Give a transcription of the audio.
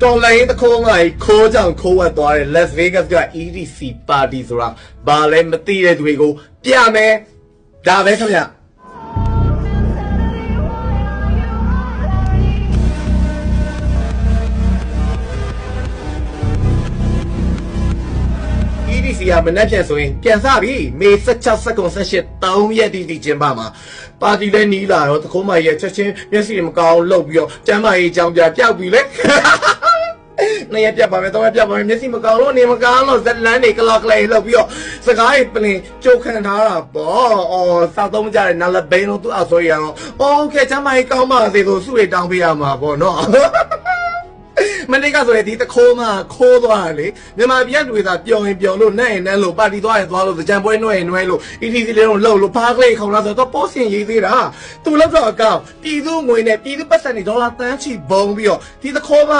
တော်လိုင်းတစ်ခုံးကခိုးကြောင်ခိုးဝတ်သွားတဲ့ Las Vegas က EDC party ဆိုတာဘာလဲမသိတဲ့သူတွေကိုပြမယ်ဒါပဲခင်ဗျစီကမနှက်ပြန်ဆိုရင်ပြန်စပြီမေ16စက္ကွန်18 3ရက်တိကျင်းပမှာပါတီလဲနီးလာတော့တခုံးမရဲ့ချက်ချင်းမျက်စိမကောင်းလှုပ်ပြီးတော့ကျမ်းမာရေးကြောင်ပြပျောက်ပြီလေနေရပြပါမယ်တော့ပြပါမယ်မျက်စိမကောင်းလို့နေမကောင်းလို့ဇက်လန်းနေကလော့ကလေးလှုပ်ပြီးတော့စကားရေးပလင်ကြိုခံထားတာပေါ့အော်စောက်သုံးကြတဲ့နာလဘိန်းလို့သူ့အဆိုရအောင်โอเคကျမ်းမာရေးကောင်းပါစေဆိုစုတွေတောင်းပေးရမှာပေါ့နော်မနေ့ကဆိုရင်ဒီတခိုးမှခိုးသွားတယ်လေမြန်မာပြည်ကလူတွေသာပျော်ရင်ပျော်လို့နဲ့ရင်နဲ့လို့ပါတီသွားရင်သွားလို့ကြံပွဲနှွဲရင်နှွဲလို့ ETC လေးတော့လှုပ်လို့ဖားကလေးခေါင်းလာဆိုတော့ပို့စင်ရေးသေးတာသူလောက်တော့အကောင့်ပြည်သူငွေနဲ့ပြည်သူပတ်စံတွေဒေါ်လာတန်းချီဘုံပြီးတော့ဒီတခိုးမှ